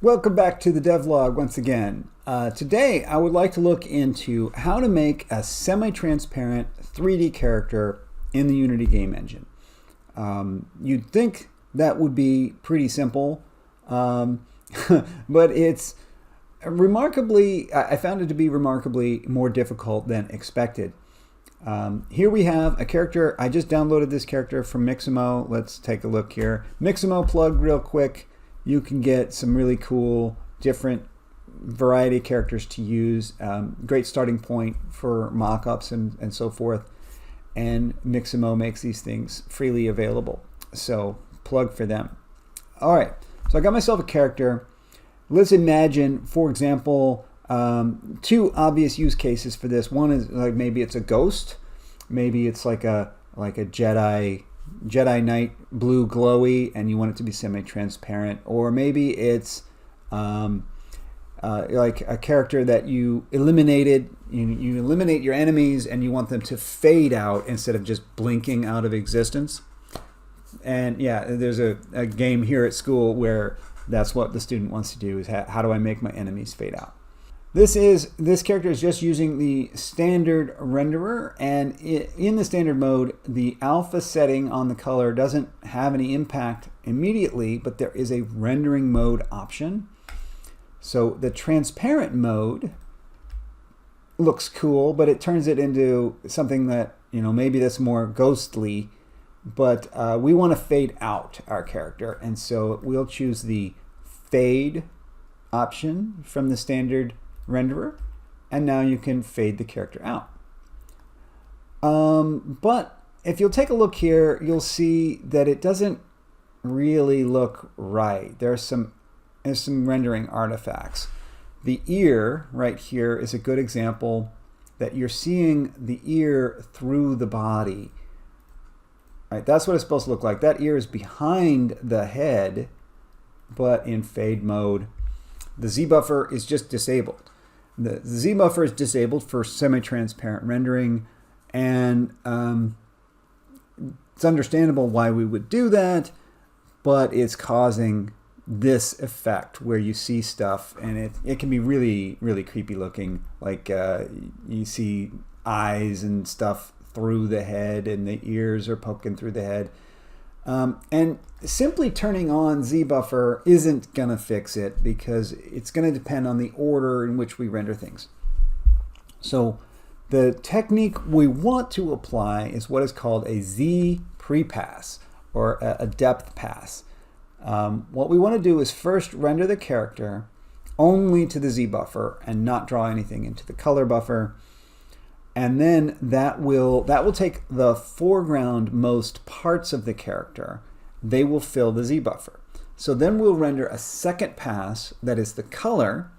Welcome back to the DevVlog once again. Today I would like to look into how to make a semi-transparent 3D character in the Unity game engine. You'd think that would be pretty simple, but it's remarkably, I found it to be remarkably more difficult than expected. Here we have a character. I just downloaded this character from Mixamo. Let's take a look here. Mixamo plug real quick. You can get some really cool different variety of characters to use. Great starting point for mock-ups and so forth. And Mixamo makes these things freely available. So plug for them. All right, so I got myself a character. Let's imagine, for example, two obvious use cases for this. One is like maybe it's a ghost. Maybe it's like a Jedi Knight blue glowy and you want it to be semi-transparent, or maybe it's like a character that you eliminated. You eliminate your enemies and you want them to fade out instead of just blinking out of existence. And yeah, there's a game here at school where that's what the student wants to do, is how do I make my enemies fade out. This character is just using the standard renderer, and in the standard mode, the alpha setting on the color doesn't have any impact immediately, but there is a rendering mode option. So the transparent mode looks cool, but it turns it into something that, maybe that's more ghostly, but we want to fade out our character, and so we'll choose the fade option from the standard renderer, and now you can fade the character out. But if you'll take a look here, you'll see that it doesn't really look right. There's some rendering artifacts. The ear right here is a good example that you're seeing the ear through the body. Right, that's what it's supposed to look like. That ear is behind the head, but in fade mode. The Z-buffer is just disabled. The Z-buffer is disabled for semi-transparent rendering, and it's understandable why we would do that, but it's causing this effect where you see stuff and it can be really, really creepy looking. Like you see eyes and stuff through the head, and the ears are poking through the head. And simply turning on Z-buffer isn't going to fix it, because it's going to depend on the order in which we render things. So the technique we want to apply is what is called a z-prepass, or a depth pass. What we want to do is first render the character only to the Z-buffer and not draw anything into the color buffer. And then that will take the foreground most parts of the character. They will fill the Z-buffer. So then we'll render a second pass that is the color,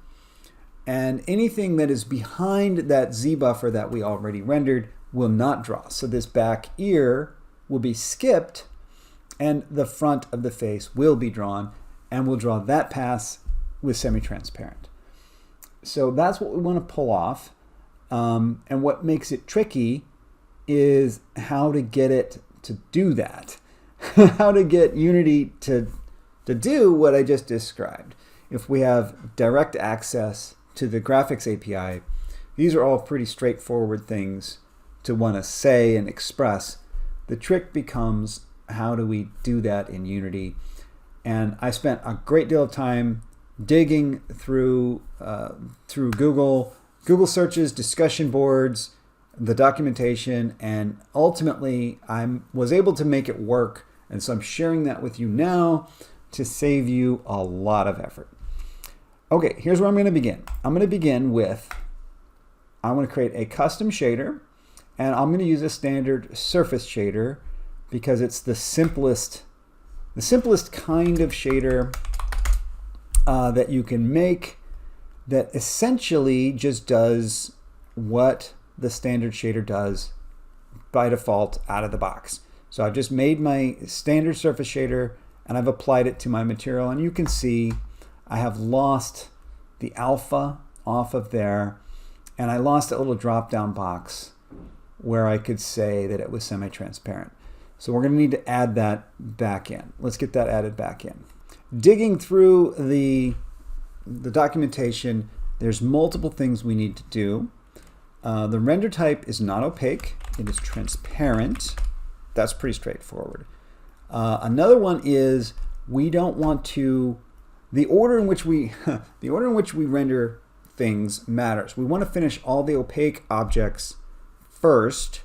and anything that is behind that Z-buffer that we already rendered will not draw. So this back ear will be skipped, and the front of the face will be drawn, and we'll draw that pass with semi-transparent. So that's what we want to pull off. And what makes it tricky is how to get it to do that. How to get Unity to do what I just described. If we have direct access to the graphics API, these are all pretty straightforward things to want to say and express. The trick becomes, how do we do that in Unity? And I spent a great deal of time digging through Google searches, discussion boards, the documentation, and ultimately I was able to make it work. And so I'm sharing that with you now to save you a lot of effort. Okay, here's where I'm going to begin. I'm going to begin with, I want to create a custom shader, and I'm going to use a standard surface shader because it's the simplest kind of shader that you can make, that essentially just does what the standard shader does by default out of the box. So I've just made my standard surface shader and I've applied it to my material, and you can see I have lost the alpha off of there, and I lost that little drop down box where I could say that it was semi-transparent. So we're going to need to add that back in. Let's get that added back in. Digging through the the documentation, there's multiple things we need to do. The render type is not opaque. It is transparent. That's pretty straightforward. Another one is we don't want to, the order in which we render things matters. We want to finish all the opaque objects first,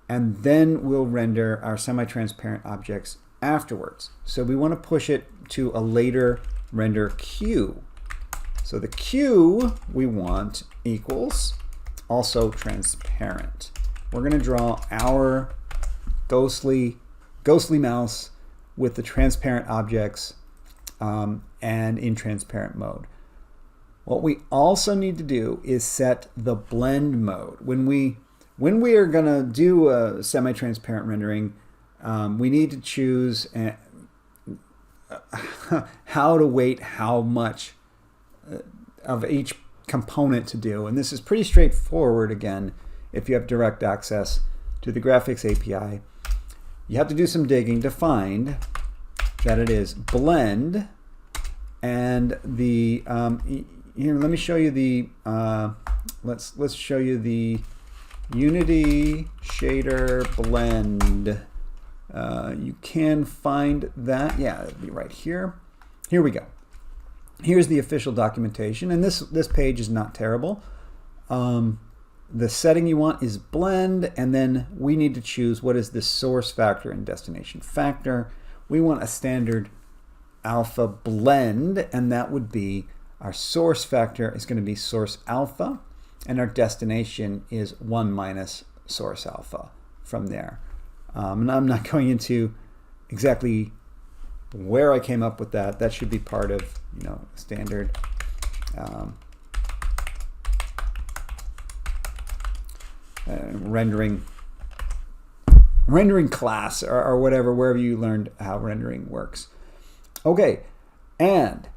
and then we'll render our semi-transparent objects afterwards. So we want to push it to a later render queue. So the queue we want equals also transparent. We're going to draw our ghostly mouse with the transparent objects and in transparent mode. What we also need to do is set the blend mode. When we are going to do a semi-transparent rendering, we need to choose how to weight how much of each component to do. And this is pretty straightforward, again, if you have direct access to the graphics API. You have to do some digging to find that it is blend, and the here, let me show you the let's show you the Unity shader blend. You can find that, yeah, it'll be right here. Here we go. Here's the official documentation, and this page is not terrible. The setting you want is blend, and then we need to choose what is the source factor and destination factor. We want a standard alpha blend, and that would be our source factor is going to be source alpha, and our destination is 1 minus source alpha from there. And I'm not going into exactly where I came up with that. That should be part of, standard rendering class or whatever, wherever you learned how rendering works. Okay, and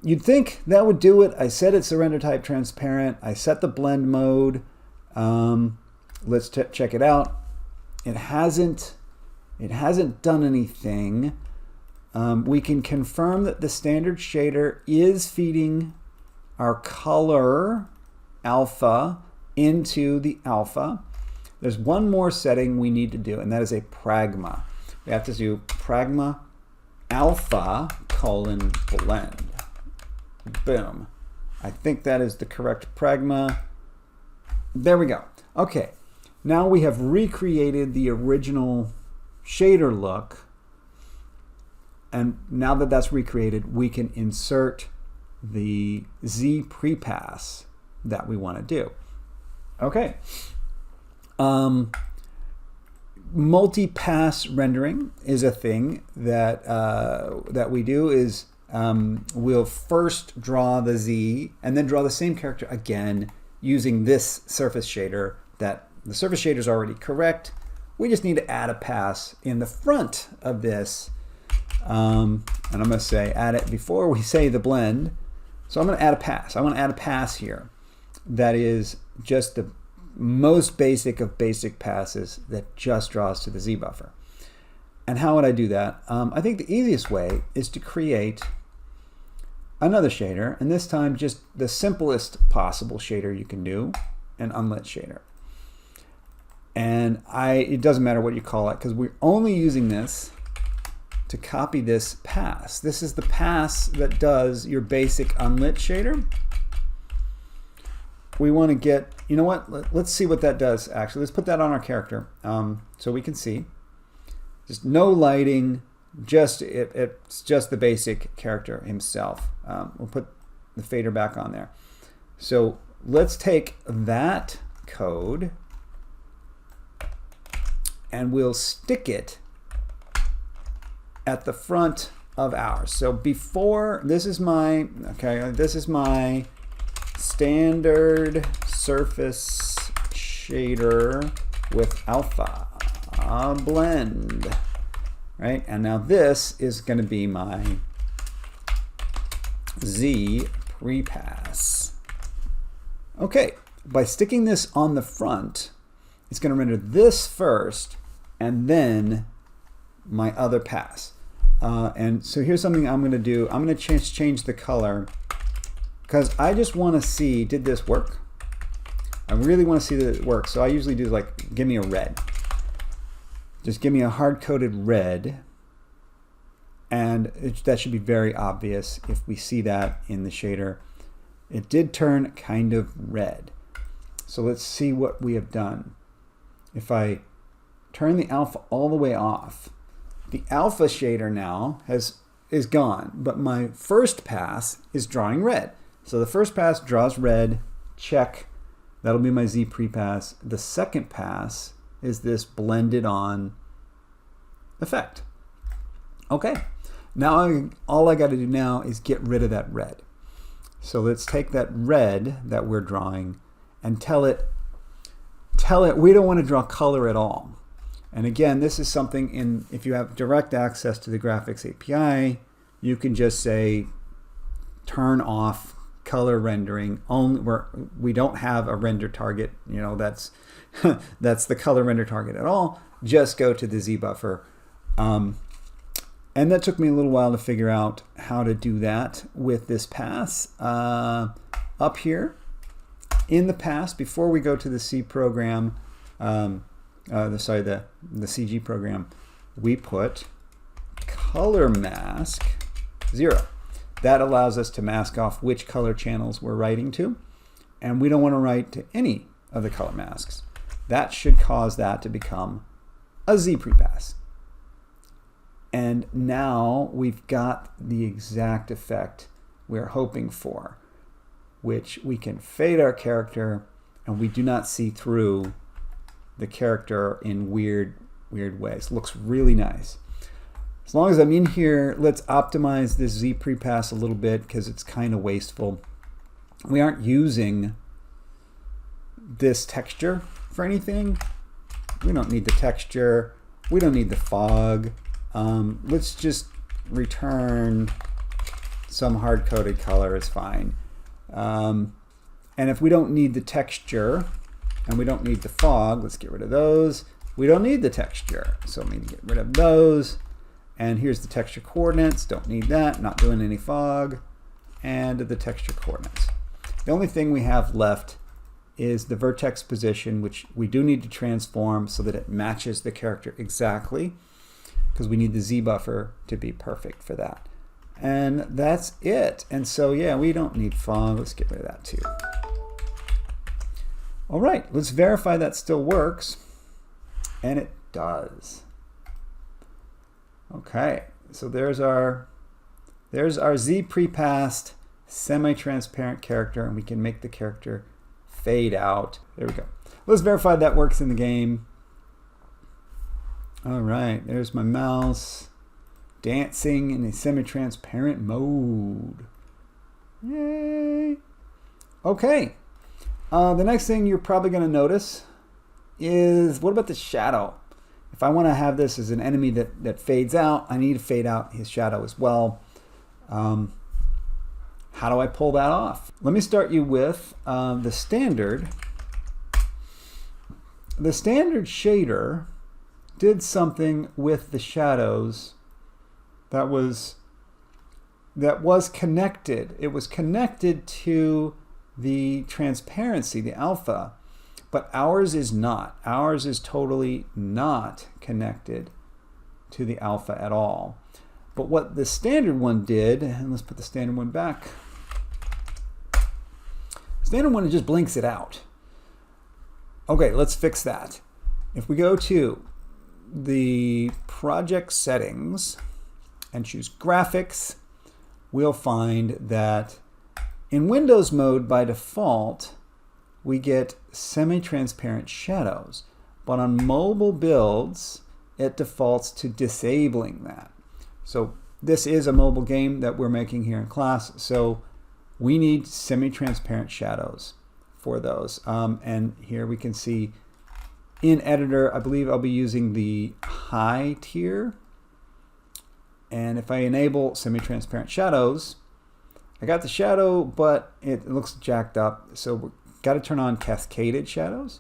you'd think that would do it. I said it's a render type transparent. I set the blend mode. Let's check it out. It hasn't done anything. We can confirm that the standard shader is feeding our color alpha into the alpha. There's one more setting we need to do, and that is a pragma. We have to do pragma alpha colon blend. Boom. I think that is the correct pragma. There we go. Okay. Now we have recreated the original shader look, and now that that's recreated, we can insert the z-prepass that we want to do. Okay. Multi-pass rendering is a thing that that we do. Is we'll first draw the Z and then draw the same character again using this surface shader. That the surface shader is already correct. We just need to add a pass in the front of this, and I'm going to say add it before we say the blend. So I'm going to add a pass. I want to add a pass here that is just the most basic of basic passes that just draws to the Z buffer. And how would I do that? I think the easiest way is to create another shader, and this time just the simplest possible shader you can do, an unlit shader. And it doesn't matter what you call it, because we're only using this to copy this pass. This is the pass that does your basic unlit shader. We want to get, you know what, let's see what that does actually. Let's put that on our character so we can see. Just no lighting, it's just the basic character himself. We'll put the fader back on there. So let's take that code and we'll stick it at the front of ours. So before, this is my standard surface shader with alpha blend, right? And now this is going to be my z-prepass. Okay, by sticking this on the front, it's going to render this first and then my other pass. And so here's something I'm going to do. I'm going to change the color because I just want to see, did this work? I really want to see that it works. So I usually do like, give me a red. Just give me a hard-coded red. And that should be very obvious if we see that in the shader. It did turn kind of red. So let's see what we have done. If I turn the alpha all the way off, the alpha shader now is gone, but my first pass is drawing red. So the first pass draws red, check. That'll be my z-prepass. The second pass is this blended on effect. Okay, now all I got to do now is get rid of that red. So let's take that red that we're drawing and tell it we don't want to draw color at all. And again, this is something if you have direct access to the graphics API, you can just say turn off color rendering. We don't have a render target, that's that's the color render target at all. Just go to the Z buffer. And that took me a little while to figure out how to do that with this pass. Up here in the pass, before we go to the C program, the CG program, we put color mask 0. That allows us to mask off which color channels we're writing to, and we don't want to write to any of the color masks. That should cause that to become a z-prepass. And now we've got the exact effect we're hoping for, which we can fade our character and we do not see through the character in weird ways. Looks really nice. As long as I'm in here, let's optimize this z-prepass a little bit because it's kind of wasteful. We aren't using this texture for anything. We don't need the texture. We don't need the fog. Let's just return some hard-coded color is fine. And if we don't need the texture and we don't need the fog, let's get rid of those. We don't need the texture, so we need to get rid of those. And here's the texture coordinates. Don't need that. Not doing any fog. And the texture coordinates. The only thing we have left is the vertex position, which we do need to transform so that it matches the character exactly, because we need the Z buffer to be perfect for that. And that's it. And so, yeah, we don't need fog. Let's get rid of that too. All right, let's verify that still works. And it does. Okay, so there's our z-prepassed semi-transparent character, and we can make the character fade out. There we go. Let's verify that works in the game. All right, there's my mouse dancing in a semi-transparent mode. Yay! Okay, the next thing you're probably going to notice is, what about the shadow? If I want to have this as an enemy that fades out, I need to fade out his shadow as well. How do I pull that off? Let me start you with the standard. The standard shader did something with the shadows that was connected. It was connected to the transparency, the alpha. But ours is not. Ours is totally not connected to the alpha at all. But what the standard one did, and let's put the standard one back. Standard one just blinks it out. Okay, let's fix that. If we go to the project settings and choose graphics, we'll find that in Windows mode by default, we get semi-transparent shadows, but on mobile builds, it defaults to disabling that. So this is a mobile game that we're making here in class, so we need semi-transparent shadows for those. And here we can see in editor, I believe I'll be using the high tier. And if I enable semi-transparent shadows, I got the shadow, but it looks jacked up. So we're got to turn on cascaded shadows,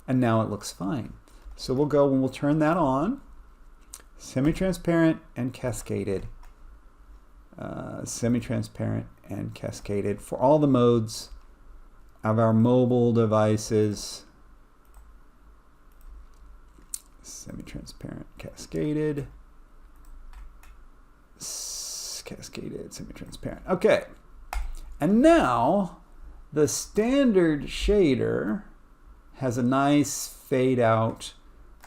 and now it looks fine. So we'll go and we'll turn that on. semi-transparent and cascaded. Semi-transparent and cascaded for all the modes of our mobile devices. Semi-transparent, cascaded, cascaded, semi-transparent. Okay, and now the standard shader has a nice fade out,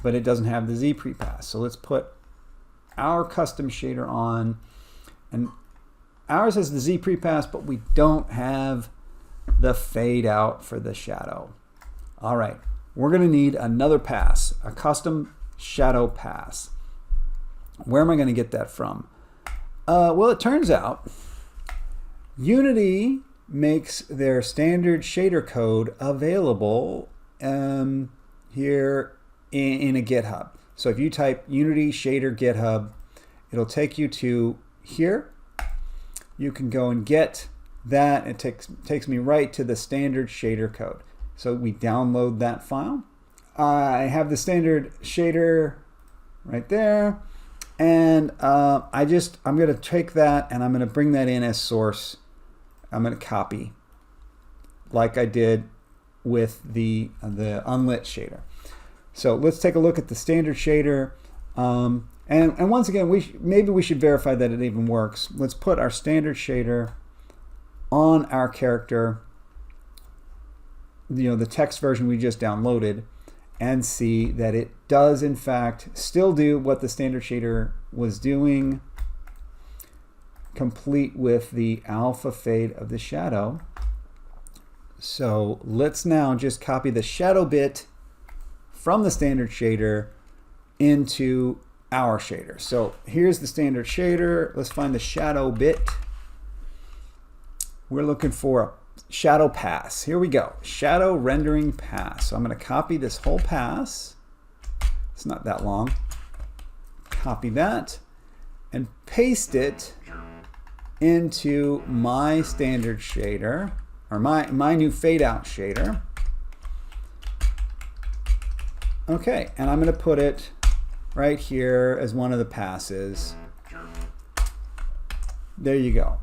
but it doesn't have the z-prepass. So let's put our custom shader on, and ours has the z-prepass, but we don't have the fade out for the shadow. All right, we're going to need another pass, a custom shadow pass. Where am I going to get that from? Well, it turns out Unity makes their standard shader code available here in a GitHub. So if you type Unity shader GitHub, it'll take you to here. You can go and get that. It takes me right to the standard shader code. So we download that file. I have the standard shader right there, and I'm going to take that and I'm going to bring that in as source. I'm going to copy, like I did with the unlit shader. So let's take a look at the standard shader. And once again, maybe we should verify that it even works. Let's put our standard shader on our character, the text version we just downloaded, and see that it does in fact still do what the standard shader was doing, complete with the alpha fade of the shadow. So let's now just copy the shadow bit from the standard shader into our shader. So here's the standard shader. Let's find the shadow bit. We're looking for a shadow pass. Here we go. Shadow rendering pass. So I'm going to copy this whole pass. It's not that long. Copy that and paste it into my standard shader, or my new fade out shader. Okay, and I'm going to put it right here as one of the passes. There you go.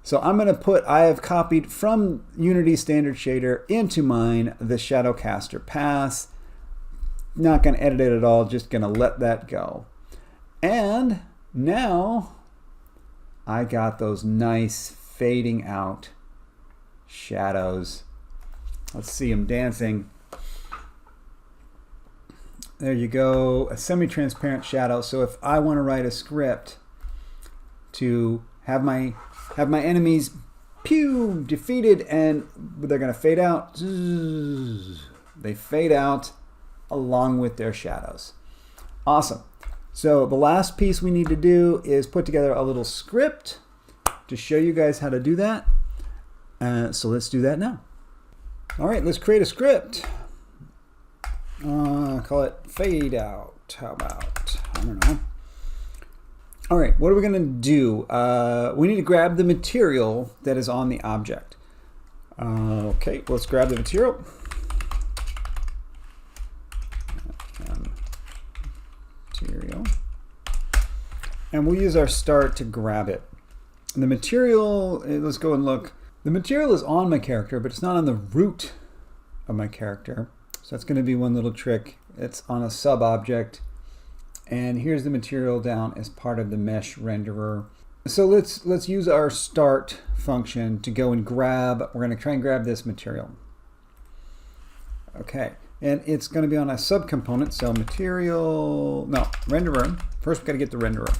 So I'm going to put, I have copied from Unity standard shader into mine the Shadowcaster pass. Not going to edit it at all, just going to let that go. And now I got those nice fading out shadows. Let's see them dancing. There you go, a semi-transparent shadow. So if I want to write a script to have my enemies defeated and they're going to fade out, they fade out along with their shadows. Awesome. So the last piece we need to do is put together a little script to show you guys how to do that. So let's do that now. All right, let's create a script. Call it fade out. How about, I don't know. All right, what are we going to do? We need to grab the material that is on the object. Okay, let's grab the material. And we'll use our start to grab it. The material, let's go and look. The material is on my character, but it's not on the root of my character. So that's going to be one little trick. It's on a sub object. And here's the material down as part of the mesh renderer. So let's use our start function to go and grab, we're going to try and grab this material. Okay, and it's going to be on a subcomponent, so material, no, renderer. First we've got to get the renderer.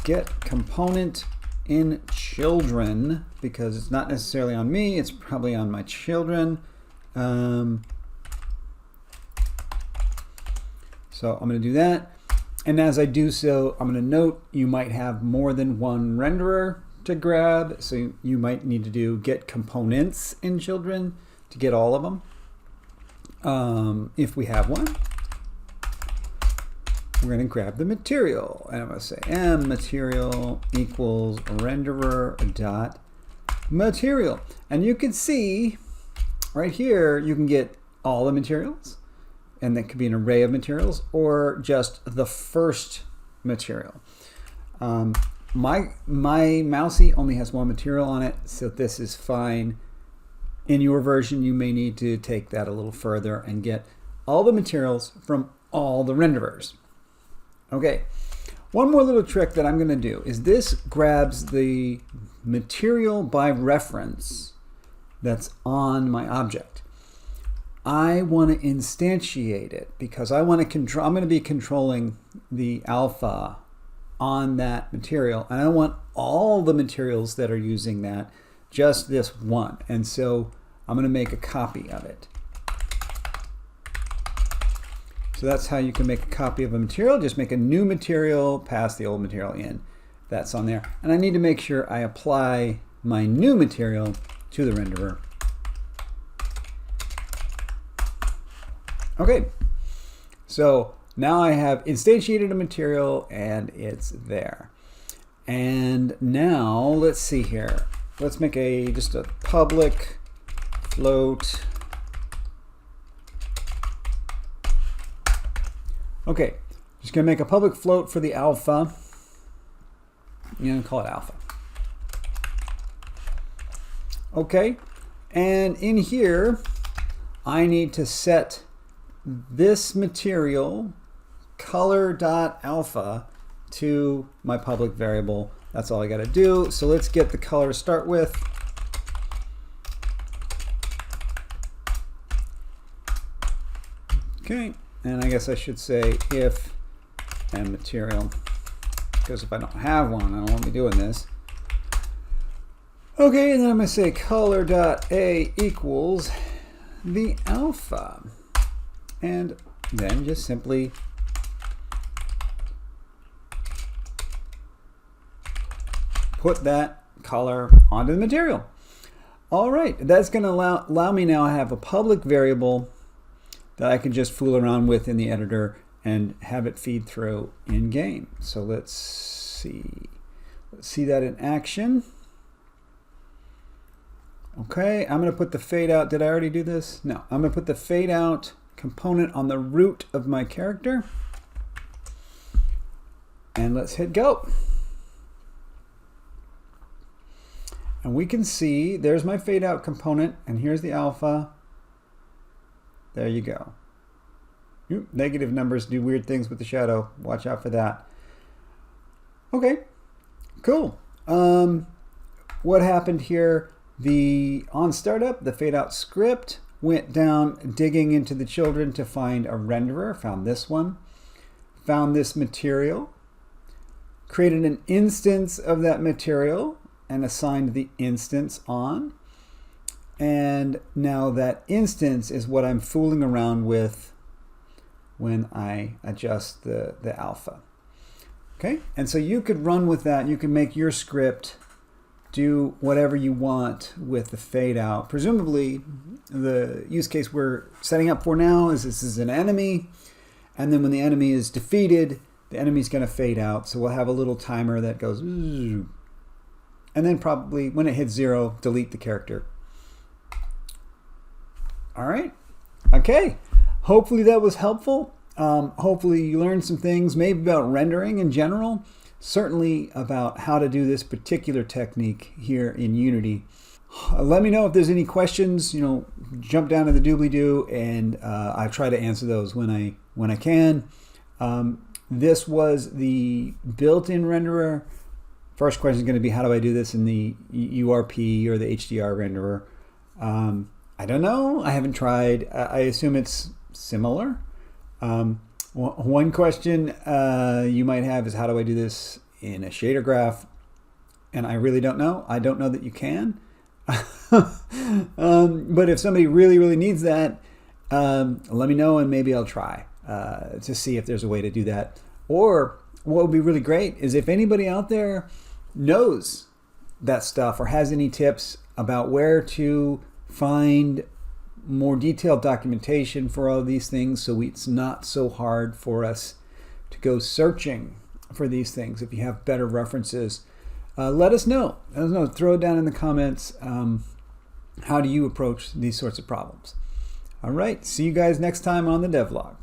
Get component in children, because it's not necessarily on me, it's probably on my children. So I'm going to do that. And as I do so, I'm going to note you might have more than one renderer to grab. So you might need to do get components in children to get all of them. If we have one, we're going to grab the material. And I'm going to say material equals renderer dot material. And you can see right here, you can get all the materials. and that could be an array of materials, or just the first material. My mousey only has one material on it, so this is fine. In your version, you may need to take that a little further and get all the materials from all the renderers. Okay, one more little trick that I'm going to do is this grabs the material by reference that's on my object. I want to instantiate it because I want to control. I'm going to be controlling the alpha on that material, and I want all the materials that are using that, just this one. And so I'm going to make a copy of it. So that's how you can make a copy of a material. Just make a new material, pass the old material in. That's on there. And I need to make sure I apply my new material to the renderer. Okay, so now I have instantiated a material and it's there. And now let's see here. Let's make just a public float. Okay, just gonna make a public float for the alpha. You're gonna call it alpha. Okay, and in here, I need to set this material color.alpha to my public variable. That's all I gotta do. So let's get the color to start with. Okay, and I guess I should say if and material, because if I don't have one, I don't want to be doing this. Okay, and then I'm gonna say color.a equals the alpha. And then just simply put that color onto the material. All right, that's going to allow me now to have a public variable that I can just fool around with in the editor and have it feed through in game. So let's see. Let's see that in action. Okay, I'm going to put the fade out. Did I already do this? No, I'm going to put the fade out component on the root of my character. And let's hit go. And we can see there's my fade out component, and here's the alpha. There you go. Oop, negative numbers do weird things with the shadow. Watch out for that. Okay, cool. What happened here? On startup, the fade out script went down digging into the children to find a renderer, found this one, found this material, created an instance of that material and assigned the instance on. And now that instance is what I'm fooling around with when I adjust the alpha. Okay, and so you could run with that. You can make your script do whatever you want with the fade out. Presumably, the use case we're setting up for now is this is an enemy, and then when the enemy is defeated, the enemy's going to fade out. So we'll have a little timer that goes, and then probably when it hits 0, delete the character. All right. Okay. Hopefully that was helpful. Hopefully you learned some things, maybe about rendering in general. Certainly about how to do this particular technique here in Unity. Let me know if there's any questions. Jump down to the doobly-doo, and I try to answer those when I can. This was the built-in renderer. First question is going to be, how do I do this in the URP or the HDR renderer? I don't know. I haven't tried. I assume it's similar. One question you might have is, how do I do this in a shader graph? And I really don't know. I don't know that you can. But if somebody really needs that, let me know and maybe I'll try to see if there's a way to do that. Or what would be really great is if anybody out there knows that stuff or has any tips about where to find more detailed documentation for all of these things, so it's not so hard for us to go searching for these things. If you have better references, let us know. Throw it down in the comments. How do you approach these sorts of problems? All right, see you guys next time on the DevVlog.